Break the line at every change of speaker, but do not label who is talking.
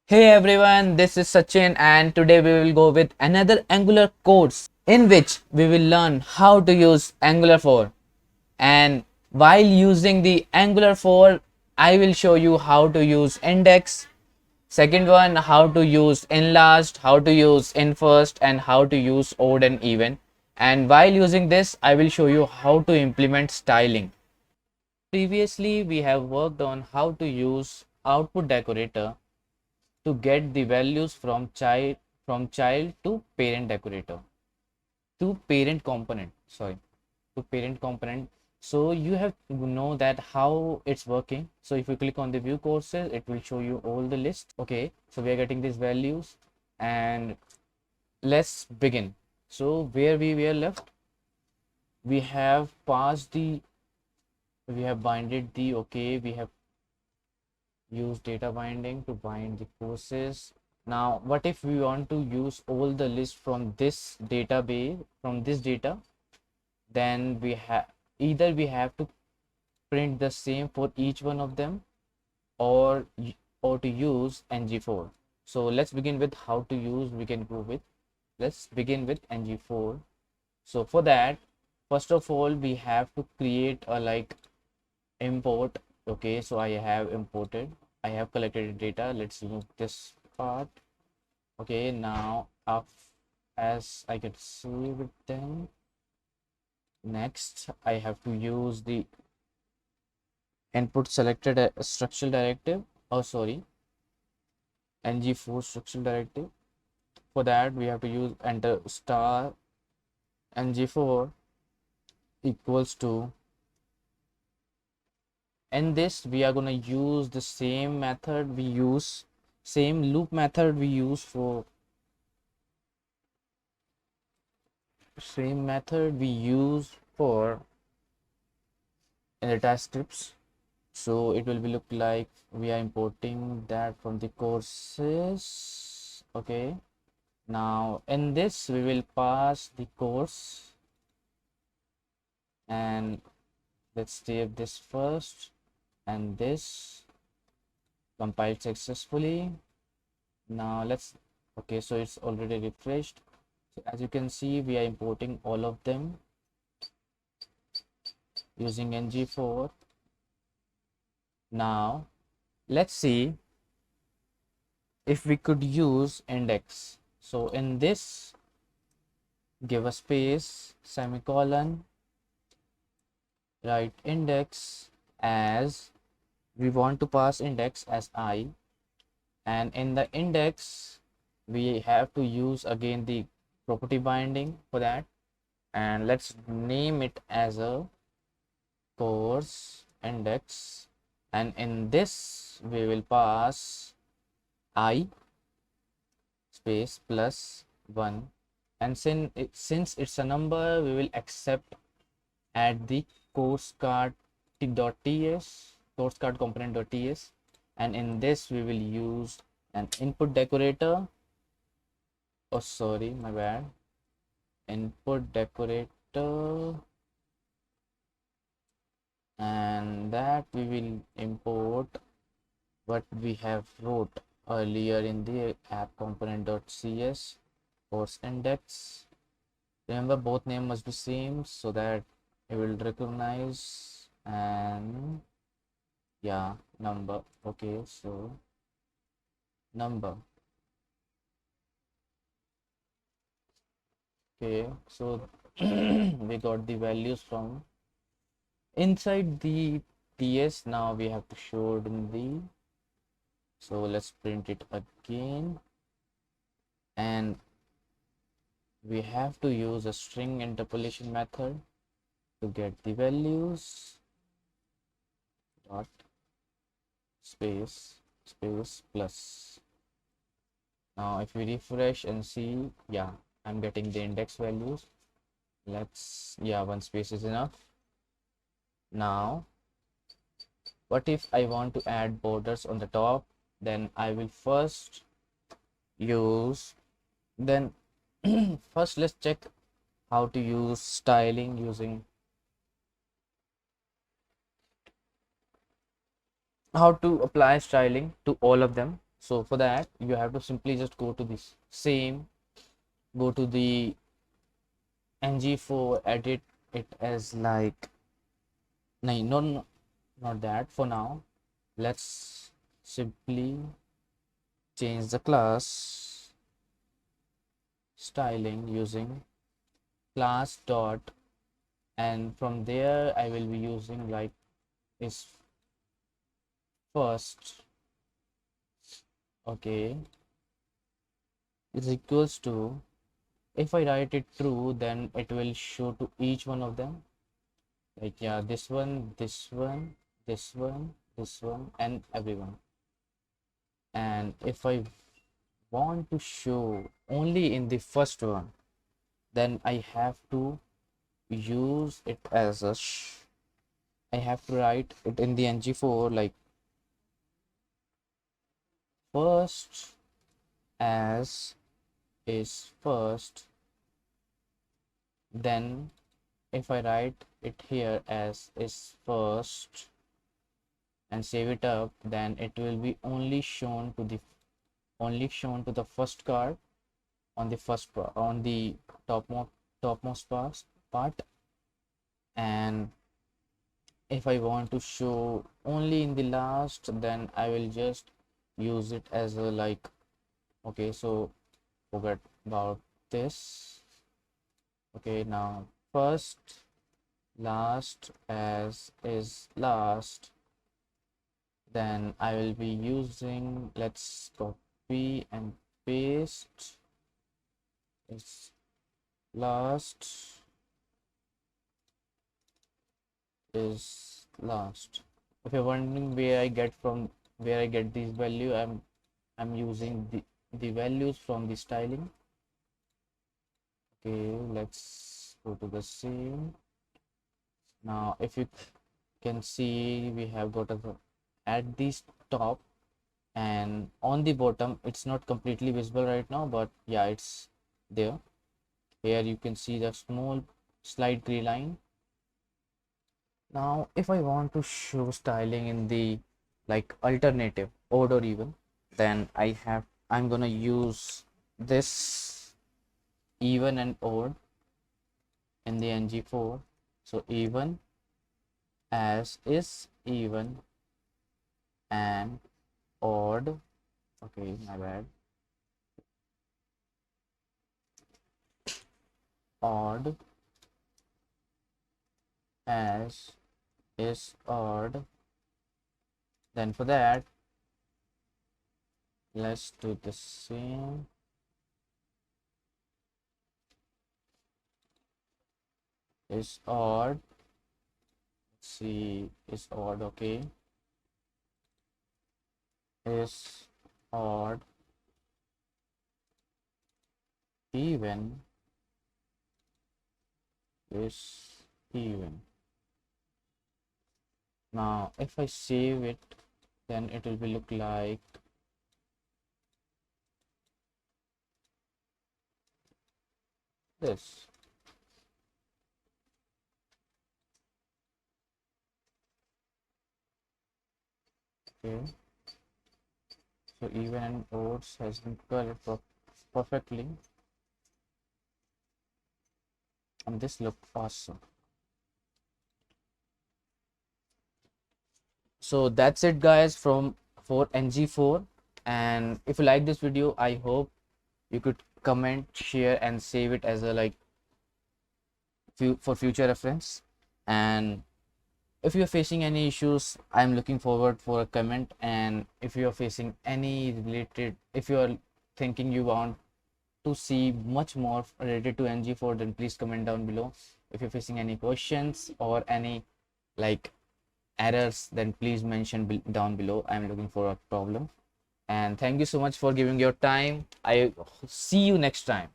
Hey everyone, this is Sachin and today we will go with another Angular course in which we will learn how to use Angular 4. And while using the Angular 4, I will show you how to use index. Second one, how to use in last, how to use in first, and how to use odd and even. And while using this, I will show you how to implement styling. Previously, we have worked on how to use output decorator to get the values from child to parent decorator to parent component, sorry, to parent component. So you have to know that how it's working. So if you click on the view courses, it will show you all the list. Okay, so we are getting these values and let's begin. So where we were left, we have passed the we have binded the okay, we have use data binding to bind the courses. Now, what if we want to use all the list from this database, from this data? Then we have either we have to print the same for each one of them, or to use ngFor. So let's begin with how to use. We can go with let's begin with ngFor. So for that, first of all, we have to create a import. Okay, so I have imported, I have collected data. Let's remove this part. Okay, now as I can save it, then next I have to use the input selected structural directive, oh sorry, ngFor structural directive. For that we have to use enter star ngFor equals to, and this we are going to use the same method we use, same loop method we use for in the task scripts. So it will be look like we are importing that from the courses. Okay, now in this we will pass the course, and let's save this first, and this compiled successfully. Now let's okay, so it's already refreshed. So as you can see, we are importing all of them using ngFor. Now let's see if we could use index. So in this, give a space, semicolon, write index as we want to pass index as I, and in the index we have to use again the property binding for that, and let's name it as a course index, and in this we will pass I space plus 1, and since it's a number, we will accept at the course card course card component.ts, and in this we will use an input decorator, oh sorry, my bad, input decorator, and that we will import what we have wrote earlier in the app component.cs course index. Remember, both name must be same so that it will recognize, and yeah, number. Okay, so number. Okay, so we got the values from inside the ts. Now we have to show it in the, so let's print it again, and we have to use a string interpolation method to get the values. Dot space plus. Now if we refresh and see, yeah, I'm getting the index values. Let's, yeah, one space is enough. Now what if I want to add borders on the top? Then I will first use, then first let's check how to use styling, using how to apply styling to all of them. So for that you have to simply just go to this same, go to the ngFor, edit it as like, no, not that. For now let's simply change the class styling using class dot, and from there I will be using like is first, okay, is equals to, if I write it true then it will show to each one of them, like yeah, this one, this one, this one, this one, and everyone. And if I want to show only in the first one, then I have to use it as a I have to write it in the ngFor like first as is first. Then if I write it here as is first and save it up, then it will be only shown to the first card on the on the topmost part. And if I want to show only in the last, then I will just use it as a like, okay, so forget about this. Okay, now first last as is last, then I will be using, let's copy and paste, is last is last. If you're wondering where I get these value, I'm using the values from the styling. Okay, let's go to the same. Now if you can see, we have got a at this top, and on the bottom it's not completely visible right now, but yeah, it's there. Here you can see the small slight gray line. Now if I want to show styling in the like alternative odd or even, then I'm gonna use this even and odd in the ngFor. So even as is even and odd, okay, my bad, odd as is odd. Then for that let's do the same, is odd, let's see, is odd, okay, is odd, even is even. Now if I save it, then it will be look like this. Okay, so even and odds has been colored perfectly, and this look awesome. So that's it guys from for ngFor. And if you like this video, I hope you could comment, share, and save it as a like for future reference. And if you're facing any issues, I'm looking forward for a comment. And if you're facing any related, if you're thinking you want to see much more related to ngFor, then please comment down below. If you're facing any questions or any like errors, then please mention down below. I'm looking for a problem. And thank you so much for giving your time. I see you next time.